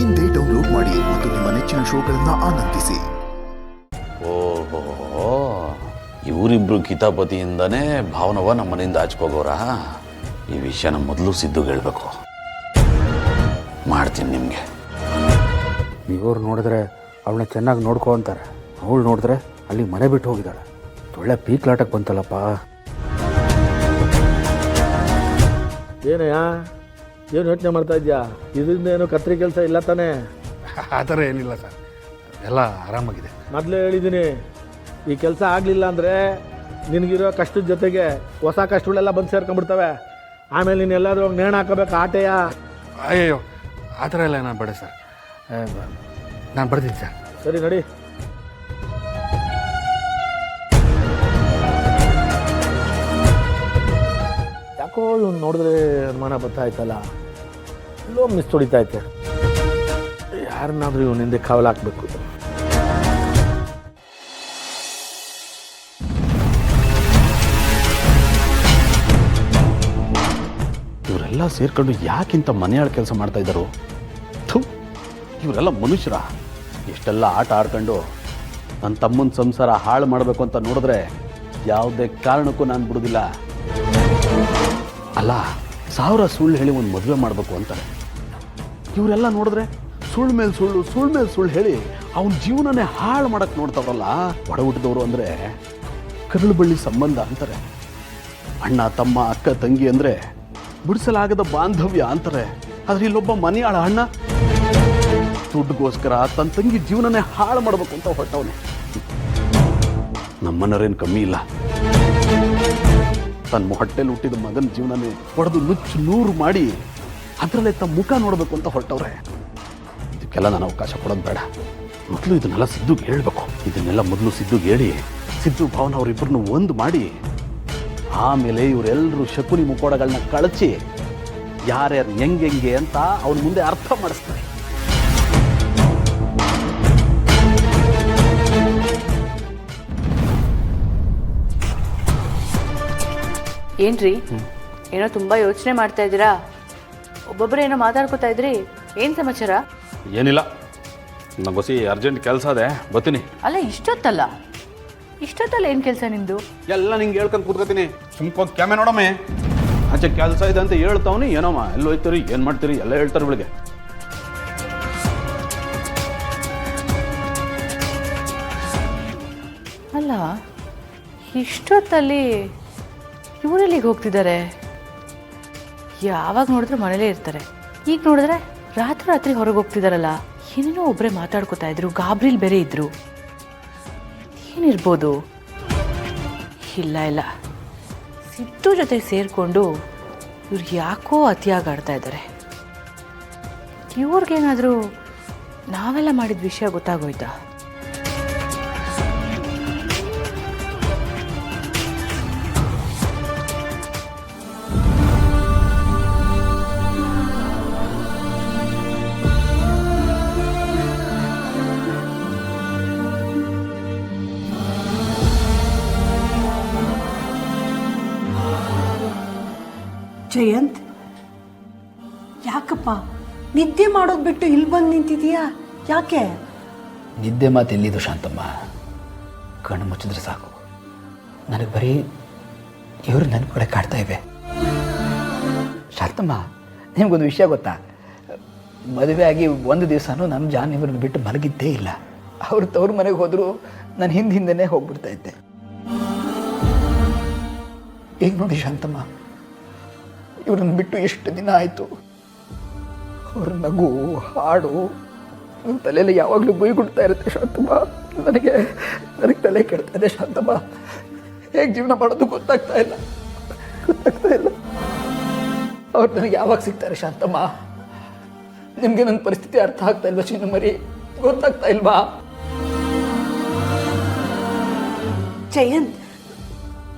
ಇಂದೇ ಡೌನ್ಲೋಡ್ ಮಾಡಿ ಮತ್ತು ನಿಮ್ಮ ನೆಚ್ಚಿನ ಶೋಗಳನ್ನು ಆನಂದಿಸಿ. ಓಹೋ, ಇವರಿಬ್ರು ಕಿತಾಪತಿಯಿಂದನೇ ಭಾವನವ ನಮ್ಮ ಮನೆಯಿಂದ ಹಚ್ಕೋಗೋರ. ಈ ವಿಷಯನ ಮೊದಲು ಸಿದ್ದುಗೆ ಹೇಳ್ಬೇಕು. ಮಾಡ್ತೀನಿ ನಿಮಗೆ. ಇವ್ರು ನೋಡಿದ್ರೆ ಅವಳನ್ನ ಚೆನ್ನಾಗಿ ನೋಡ್ಕೊ ಅಂತಾರೆ, ಅವಳು ನೋಡಿದ್ರೆ ಅಲ್ಲಿ ಮನೆ ಬಿಟ್ಟು ಹೋಗಿದ್ದಾಳೆ. ಒಳ್ಳೆ ಪೀಕ್ಲಾಟಕ್ಕೆ ಬಂತಲ್ಲಪ್ಪ. ಏನಯ್ಯ, ಏನು ಯೋಚನೆ ಮಾಡ್ತಾ ಇದೆಯಾ? ಇದರಿಂದ ಏನು ಕತ್ರಿ ಕೆಲಸ ಇಲ್ಲ ತಾನೇ? ಆ ಥರ ಏನಿಲ್ಲ ಸರ್, ಎಲ್ಲ ಆರಾಮಾಗಿದೆ. ಮೊದಲೇ ಹೇಳಿದ್ದೀನಿ, ಈ ಕೆಲಸ ಆಗಲಿಲ್ಲ ಅಂದರೆ ನಿನಗಿರೋ ಕಷ್ಟದ ಜೊತೆಗೆ ಹೊಸ ಕಷ್ಟಗಳೆಲ್ಲ ಬಂದು ಸೇರ್ಕೊಂಡ್ಬಿಡ್ತವೆ. ಆಮೇಲೆ ನೀನು ಎಲ್ಲಾದರೂ ನೇಣು ಹಾಕೋಬೇಕು ಆಟೆಯ. ಅಯ್ಯೋ, ಆ ಥರ ಎಲ್ಲ ನಾನು ಬೇಡ ಸರ್, ನಾನು ಬರ್ತೀನಿ ಸರ್. ಸರಿ ನಡಿ. ಯಾಕೋ ಇವ್ನು ನೋಡಿದ್ರೆ ಅನುಮಾನ ಬರ್ತಾಯ್ತಲ್ಲ, ಎಲ್ಲೋ ಮಿಸ್ ಹೊಡಿತೈತೆ. ಯಾರನ್ನಾದ್ರೂ ಇವನು ಹಿಂದೆ ಕಾವಲು ಹಾಕಬೇಕು. ಇವರೆಲ್ಲ ಸೇರ್ಕೊಂಡು ಯಾಕಿಂತ ಮನೆಯಾಳ ಕೆಲಸ ಮಾಡ್ತಾ ಇದ್ದಾರೋ? ಇವರೆಲ್ಲ ಮನುಷ್ಯರ? ಎಷ್ಟೆಲ್ಲ ಆಟ ಆಡ್ಕೊಂಡು ನನ್ನ ತಮ್ಮನ ಸಂಸಾರ ಹಾಳು ಮಾಡಬೇಕು ಅಂತ ನೋಡಿದ್ರೆ ಯಾವುದೇ ಕಾರಣಕ್ಕೂ ನಾನು ಬಿಡೋದಿಲ್ಲ. ಅಲ್ಲ, 1000 ಸುಳ್ಳು ಹೇಳಿ ಒಂದು ಮದುವೆ ಮಾಡಬೇಕು ಅಂತಾರೆ. ಇವರೆಲ್ಲ ನೋಡಿದ್ರೆ ಸುಳ್ಳು ಮೇಲೆ ಸುಳ್ಳು, ಸುಳ್ಳು ಮೇಲೆ ಸುಳ್ಳು ಹೇಳಿ ಅವನ ಜೀವನನೇ ಹಾಳು ಮಾಡೋಕ್ಕೆ ನೋಡ್ತಾವ್ರಲ್ಲ. ಒಡ ಹುಟ್ಟಿದವರು ಅಂದರೆ ಕರುಳು ಬಳ್ಳಿ ಸಂಬಂಧ ಅಂತಾರೆ. ಅಣ್ಣ ತಮ್ಮ ಅಕ್ಕ ತಂಗಿ ಅಂದರೆ ಬಿಡಿಸಲಾಗದ ಬಾಂಧವ್ಯ ಅಂತಾರೆ. ಆದರೆ ಇಲ್ಲೊಬ್ಬ ಮನೆಯಾಳ ಅಣ್ಣ ದುಡ್ಡುಗೋಸ್ಕರ ತನ್ನ ತಂಗಿ ಜೀವನನೇ ಹಾಳು ಮಾಡಬೇಕು ಅಂತ ಹೊರಟವನೆ. ನಮ್ಮನರೇನು ಕಮ್ಮಿ ಇಲ್ಲ. ತನ್ನ ಹೊಟ್ಟೆಲಿ ಹುಟ್ಟಿದ ಮಗನ ಜೀವನನೇ ಹೊಡೆದು ನುಚ್ಚು ನೂರು ಮಾಡಿ ಅದರಲ್ಲೇ ತಮ್ಮ ಮುಖ ನೋಡಬೇಕು ಅಂತ ಹೊರಟವ್ರೆ. ಇದಕ್ಕೆಲ್ಲ ನಾನು ಅವಕಾಶ ಕೊಡೋದು ಬೇಡ. ಮೊದಲು ಇದನ್ನೆಲ್ಲ ಸಿದ್ದುಗೆ ಹೇಳಬೇಕು. ಇದನ್ನೆಲ್ಲ ಮೊದಲು ಸಿದ್ದುಗೆ ಹೇಳಿ ಸಿದ್ದು ಭಾವನ ಅವರಿಬ್ಬರನ್ನು ಒಂದು ಮಾಡಿ ಆಮೇಲೆ ಇವರೆಲ್ಲರೂ ಶಕುನಿ ಮುಖೋಡಗಳನ್ನ ಕಳಚಿ ಯಾರ್ಯಾರು ಹೆಂಗೆ ಅಂತ ಅವನ ಮುಂದೆ ಅರ್ಥ ಮಾಡಿಸ್ತಾರೆ. ಏನ್ರಿ, ಏನೋ ತುಂಬ ಯೋಚನೆ ಮಾಡ್ತಾ ಇದ್ದೀರಾ? ಒಬ್ಬೊಬ್ಬರು ಏನೋ ಮಾತಾಡ್ಕೋತಾ ಇದ್ರಿ, ಏನು ಸಮಾಚಾರ? ಏನಿಲ್ಲ, ನಂಗೊಸಿ ಅರ್ಜೆಂಟ್ ಕೆಲಸ ಅದೇ, ಬರ್ತೀನಿ. ಅಲ್ಲ, ಇಷ್ಟೊತ್ತಲ್ಲ ಏನು ಕೆಲಸ ನಿಮ್ಮದು? ಎಲ್ಲ ನಿಂಗೆ ಹೇಳ್ಕೊಂಡು ಕೂತ್ಕೋತೀನಿ. ಸುಮ್ಕೋಗಿ ಕ್ಯಾಮೆ ನೋಡಮ್ಮೆ, ಆಚೆ ಕೆಲಸ ಇದೆ ಅಂತ ಹೇಳ್ತಾವನಿ. ಏನಮ್ಮ ಎಲ್ಲ ಹೋಯ್ತೀರಿ, ಏನು ಮಾಡ್ತೀರಿ ಎಲ್ಲ ಹೇಳ್ತಾರೆ ಬೆಳಿಗ್ಗೆ. ಅಲ್ಲ, ಇಷ್ಟೊತ್ತಲ್ಲಿ ಇವರೆಲ್ಲಿಗೆ ಹೋಗ್ತಿದ್ದಾರೆ? ಯಾವಾಗ ನೋಡಿದ್ರೆ ಮನೇಲೇ ಇರ್ತಾರೆ. ಈಗ ನೋಡಿದ್ರೆ ರಾತ್ರಿ ಹೊರಗೆ ಹೋಗ್ತಿದಾರಲ್ಲ. ಏನೇನೋ ಒಬ್ಬರೇ ಮಾತಾಡ್ಕೋತಾ ಇದ್ರು, ಗಾಬ್ರಿಲ್ ಬೇರೆ ಇದ್ರು. ಏನಿರ್ಬೋದು? ಇಲ್ಲ, ಸಿದ್ದು ಜೊತೆ ಸೇರಿಕೊಂಡು ಇವ್ರು ಯಾಕೋ ಅತಿಯಾಗಿ ಆಡ್ತಾ ಇದ್ದಾರೆ. ಇವ್ರಿಗೇನಾದರೂ ನಾವೆಲ್ಲ ಮಾಡಿದ ವಿಷಯ ಗೊತ್ತಾಗೋಯ್ತಾ? ಜಯಂತ್, ಯಾಕಪ್ಪ ನಿದ್ದೆ ಮಾಡೋದು ಬಿಟ್ಟು ಇಲ್ಲಿ ಬಂದು ನಿಂತಿದೀಯಾ? ಯಾಕೆ? ನಿದ್ದೆ ಮಾತು ಎಲ್ಲಿದ್ದು ಶಾಂತಮ್ಮ? ಕಣ್ಣು ಮುಚ್ಚಿದ್ರೆ ಸಾಕು, ನನಗೆ ಬರೀ ಇವರು ನೆನಪುಗಳೇ ಕಾಡ್ತಾ ಇವೆ. ಶಾಂತಮ್ಮ, ನಿಮಗೊಂದು ವಿಷಯ ಗೊತ್ತಾ? ಮದುವೆ ಆಗಿ ಒಂದು ದಿವಸನೂ ನಮ್ಮ ಜಾನ್ ಇವ್ರನ್ನ ಬಿಟ್ಟು ಮಲಗಿದ್ದೇ ಇಲ್ಲ. ಅವ್ರು ತವ್ರ ಮನೆಗೆ ಹೋದರೂ ನಾನು ಹಿಂದೆನೇ ಹೋಗ್ಬಿಡ್ತಾ ಇದ್ದೆ. ಈಗ ನೋಡಿ ಶಾಂತಮ್ಮ, ಇವ್ರನ್ನ ಬಿಟ್ಟು ಎಷ್ಟು ದಿನ ಆಯಿತು. ಅವ್ರ ನಗು, ಹಾಡು ನನ್ನ ತಲೆಯಲ್ಲಿ ಯಾವಾಗಲೂ ಬೈಗುಡ್ತಾ ಇರುತ್ತೆ ಶಾಂತಮ್ಮ. ನನಗೆ ತಲೆ ಕೆಡ್ತಾ ಇದೆ ಶಾಂತಮ್ಮ. ಹೇಗೆ ಜೀವನ ಮಾಡೋದು ಗೊತ್ತಾಗ್ತಾ ಇಲ್ಲ. ಅವ್ರು ನನಗೆ ಯಾವಾಗ ಸಿಗ್ತಾರೆ ಶಾಂತಮ್ಮ? ನಿಮಗೆ ನನ್ನ ಪರಿಸ್ಥಿತಿ ಅರ್ಥ ಆಗ್ತಾ ಇಲ್ವಾ ಚೀನು ಮರಿ? ಗೊತ್ತಾಗ್ತಾ ಇಲ್ವಾ? ಜಯಂತ್,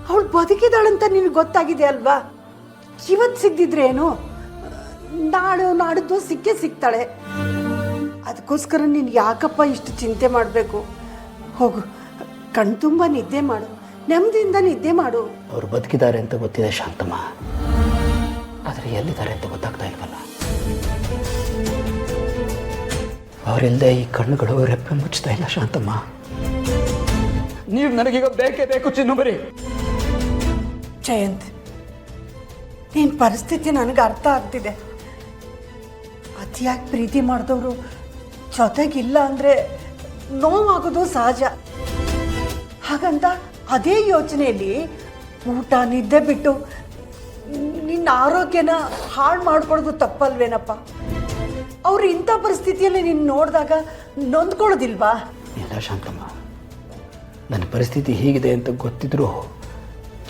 ಅವಳು ಬದುಕಿದಾಳಂತ ನಿನಗೆ ಗೊತ್ತಾಗಿದೆ ಅಲ್ವಾ? ಇವತ್ತು ಸಿಗ್ದಿದ್ರೇನು, ನಾಡಿದ್ದು ಸಿಗ್ತಾಳೆ. ಅದಕ್ಕೋಸ್ಕರ ನೀನು ಯಾಕಪ್ಪ ಇಷ್ಟು ಚಿಂತೆ ಮಾಡಬೇಕು? ಹೋಗು, ಕಣ್ತುಂಬ ನಿದ್ದೆ ಮಾಡು, ನೆಮ್ಮದಿಯಿಂದ ನಿದ್ದೆ ಮಾಡು. ಅವ್ರು ಬದುಕಿದ್ದಾರೆ ಅಂತ ಗೊತ್ತಿದೆ ಶಾಂತಮ್ಮ, ಆದರೆ ಎಲ್ಲಿದ್ದಾರೆ ಅಂತ ಗೊತ್ತಾಗ್ತಾ ಇಲ್ವಲ್ಲ. ಅವರಿಲ್ಲದೆ ಈ ಕಣ್ಣುಗಳು ರೆಪ್ಪೆ ಮುಚ್ತಾ ಇಲ್ಲ ಶಾಂತಮ್ಮ. ನೀವು ನನಗೀಗ ಬೇಕೇ ಬೇಕು ಚಿನ್ನುಮರಿ. ಜಯಂತ್, ನಿನ್ನ ಪರಿಸ್ಥಿತಿ ನನಗೆ ಅರ್ಥ ಆಗ್ತಿದೆ. ಅತಿಯಾಗಿ ಪ್ರೀತಿ ಮಾಡಿದವರು ಜೊತೆಗಿಲ್ಲ ಅಂದರೆ ನೋವಾಗೋದು ಸಹಜ. ಹಾಗಂತ ಅದೇ ಯೋಚನೆಯಲ್ಲಿ ಊಟ ನಿದ್ದೆ ಬಿಟ್ಟು ನಿನ್ನ ಆರೋಗ್ಯನ ಹಾಳು ಮಾಡ್ಕೊಳ್ಳೋದು ತಪ್ಪಲ್ವೇನಪ್ಪ? ಅವ್ರು ಇಂಥ ಪರಿಸ್ಥಿತಿಯಲ್ಲಿ ನೀನು ನೋಡಿದಾಗ ನೊಂದ್ಕೊಳ್ಳೋದಿಲ್ವಾ? ಇಲ್ಲ ಶಾಂತಮ್ಮ, ನನ್ನ ಪರಿಸ್ಥಿತಿ ಹೀಗಿದೆ ಅಂತ ಗೊತ್ತಿದ್ರು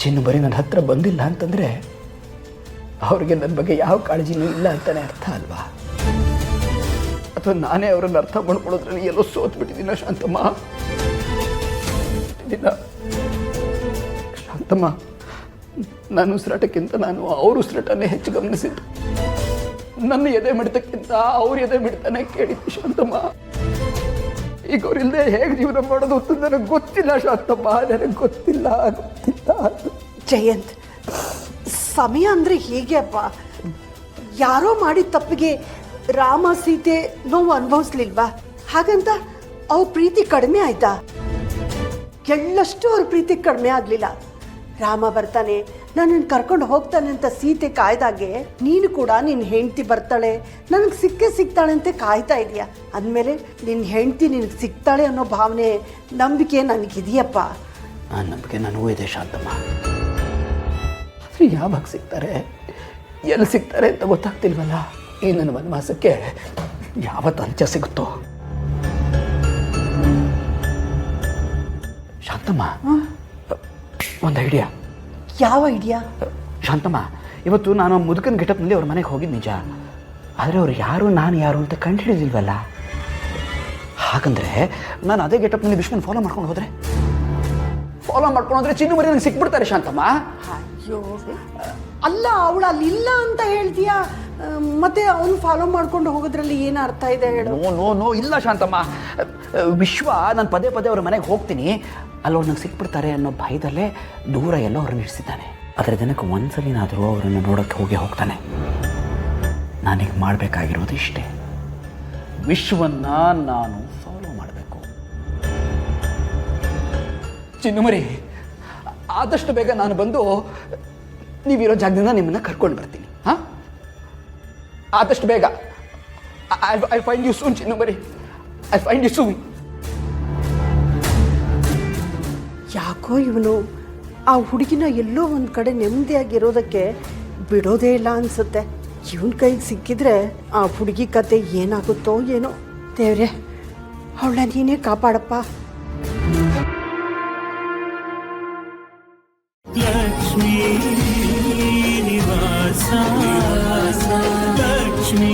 ಚಿನ್ನುಮರಿ ನನ್ನ ಹತ್ರ ಬಂದಿಲ್ಲ ಅಂತಂದರೆ ಅವ್ರಿಗೆ ನನ್ನ ಬಗ್ಗೆ ಯಾವ ಕಾಳಜಿನೂ ಇಲ್ಲ ಅಂತಲೇ ಅರ್ಥ ಅಲ್ವಾ? ಅಥವಾ ನಾನೇ ಅವರನ್ನು ಅರ್ಥ ಮಾಡ್ಕೊಳ್ಳೋದ್ರಲ್ಲಿ ಎಲ್ಲೋ ಸೋತ್ಬಿಟ್ಟಿದ್ದೀನ ಶಾಂತಮ್ಮ? ಶಾಂತಮ್ಮ, ನನ್ನ ಉಸಿರಾಟಕ್ಕಿಂತ ನಾನು ಅವ್ರ ಉಸಿರಾಟನೇ ಹೆಚ್ಚು ಗಮನಿಸಿದ್ದು. ನನ್ನ ಎದೆ ಮಿಡ್ತಕ್ಕಿಂತ ಅವ್ರ ಎದೆ ಮಿಡ್ತಾನೆ ಕೇಳಿದ್ದು ಶಾಂತಮ್ಮ. ಈಗ ಅವರಿಲ್ಲದೆ ಹೇಗೆ ಜೀವನ ಮಾಡೋದು ಅಂತ ನನಗೆ ಗೊತ್ತಿಲ್ಲ ಶಾಂತಮ್ಮ, ನನಗೆ ಗೊತ್ತಿಲ್ಲ. ಜಯಂತ್, ಸಮಯ ಅಂದರೆ ಹೀಗೆ ಅಪ್ಪ. ಯಾರೋ ಮಾಡಿದ ತಪ್ಪಿಗೆ ರಾಮ ಸೀತೆ ನೋವು ಅನುಭವಿಸ್ಲಿಲ್ವಾ? ಹಾಗಂತ ಅವ್ರ ಪ್ರೀತಿ ಕಡಿಮೆ ಆಯ್ತಾ? ಎಳ್ಳಷ್ಟು ಅವ್ರ ಪ್ರೀತಿ ಕಡಿಮೆ ಆಗಲಿಲ್ಲ. ರಾಮ ಬರ್ತಾನೆ, ನನ್ನನ್ನು ಕರ್ಕೊಂಡು ಹೋಗ್ತಾನೆ ಅಂತ ಸೀತೆ ಕಾಯ್ದಾಗೆ ನೀನು ಕೂಡ ನಿನ್ನ ಹೆಂಡತಿ ಬರ್ತಾಳೆ, ನನಗೆ ಸಿಗ್ತಾಳೆ ಅಂತ ಕಾಯ್ತಾ ಇದೆಯಾ. ಅಂದಮೇಲೆ ನಿನ್ನ ಹೆಂಡತಿ ನಿನಗೆ ಸಿಗ್ತಾಳೆ ಅನ್ನೋ ಭಾವನೆ, ನಂಬಿಕೆ ನನಗಿದೆಯಪ್ಪ. ಆ ನಂಬಿಕೆ ನನಗೂ ಇದೆ ಶಾಂತಮ್ಮ. ಆದರೆ ಯಾವಾಗ ಸಿಗ್ತಾರೆ, ಎಲ್ಲಿ ಸಿಗ್ತಾರೆ ಅಂತ ಗೊತ್ತಾಗ್ತಿಲ್ವಲ್ಲ. ಈ ನನ್ನ ವನವಾಸಕ್ಕೆ ಯಾವತ್ತು ಅಂತ್ಯ ಸಿಗುತ್ತೋ. ಶಾಂತಮ್ಮ, ಒಂದು ಐಡಿಯಾ. ಯಾವ ಐಡಿಯಾ? ಶಾಂತಮ್ಮ, ಇವತ್ತು ನಾನು ಮುದುಕನ ಗೆಟಪ್ನಲ್ಲಿ ಅವ್ರ ಮನೆಗೆ ಹೋಗಿದ್ದು ನಿಜ. ಆದರೆ ಅವ್ರು ಯಾರು ನಾನು ಯಾರು ಅಂತ ಕಂಡು ಹಿಡಿದಿಲ್ವಲ್ಲ. ಹಾಗಂದ್ರೆ ನಾನು ಅದೇ ಗೆಟಪ್ನಲ್ಲಿ ವಿಶ್ವನ ಫಾಲೋ ಮಾಡ್ಕೊಂಡು ಹೋದ್ರೆ ಚಿನ್ನುಮರಿ ನನಗೆ ಸಿಕ್ಬಿಡ್ತಾರೆ ಶಾಂತಮ್ಮ. ಅಯ್ಯೋ, ಅಲ್ಲ, ಅವಳು ಅಲ್ಲಿ ಇಲ್ಲ ಅಂತ ಹೇಳ್ತೀಯಾ? ಮತ್ತೆ ಅವನು ಫಾಲೋ ಮಾಡ್ಕೊಂಡು ಹೋಗೋದ್ರಲ್ಲಿ ಏನು ಅರ್ಥ ಇದೆ ಹೇಳು? ನೋ ಇಲ್ಲ ಶಾಂತಮ್ಮ. ವಿಶ್ವ ನಾನು ಪದೇ ಅವ್ರ ಮನೆಗೆ ಹೋಗ್ತೀನಿ, ಅಲ್ಲವ್ರು ನಂಗೆ ಸಿಕ್ಬಿಡ್ತಾರೆ ಅನ್ನೋ ಭಯದಲ್ಲೇ ದೂರ ಎಲ್ಲೋ ಅವ್ರನ್ನ ಇರಿಸಿದ್ದಾನೆ. ಅದರ ದಿನಕ್ಕೆ ಒಂದ್ಸಲಿನಾದರೂ ಅವರನ್ನು ನೋಡೋಕ್ಕೆ ಹೋಗ್ತಾನೆ. ನಾನೀಗ ಮಾಡಬೇಕಾಗಿರೋದು ಇಷ್ಟೇ, ವಿಶ್ವನ್ನ ನಾನು ಫಾಲೋ ಮಾಡಬೇಕು. ಚಿನ್ನುಮರಿ, ಆದಷ್ಟು ಬೇಗ ನಾನು ಬಂದು ನೀವಿರೋ ಜಾಗದಿಂದ ನಿಮ್ಮನ್ನು ಕರ್ಕೊಂಡು ಬರ್ತೀನಿ. ಹಾಂ, ಆದಷ್ಟು ಬೇಗ. ಐ ಫೈಂಡ್ ಯು ಸೂನ್ ಚಿನ್ನುಮರಿ, ಐ ಫೈಂಡ್ ಯು ಸೂನ್. ಯಾಕೋ ಇವನು ಆ ಹುಡುಗಿನ ಎಲ್ಲೋ ಒಂದು ಕಡೆ ನೆಮ್ಮದಿಯಾಗಿರೋದಕ್ಕೆ ಬಿಡೋದೇ ಇಲ್ಲ ಅನಿಸುತ್ತೆ. ಇವನ ಕೈಗೆ ಸಿಕ್ಕಿದ್ರೆ ಆ ಹುಡುಗಿ ಕತೆ ಏನಾಗುತ್ತೋ ಏನೋ. ದೇವ್ರೆ, ಅವಳ ನೀನೇ ಕಾಪಾಡಪ್ಪ. ಲಕ್ಷ್ಮೀ ನಿವಾಸ ಲಕ್ಷ್ಮೀ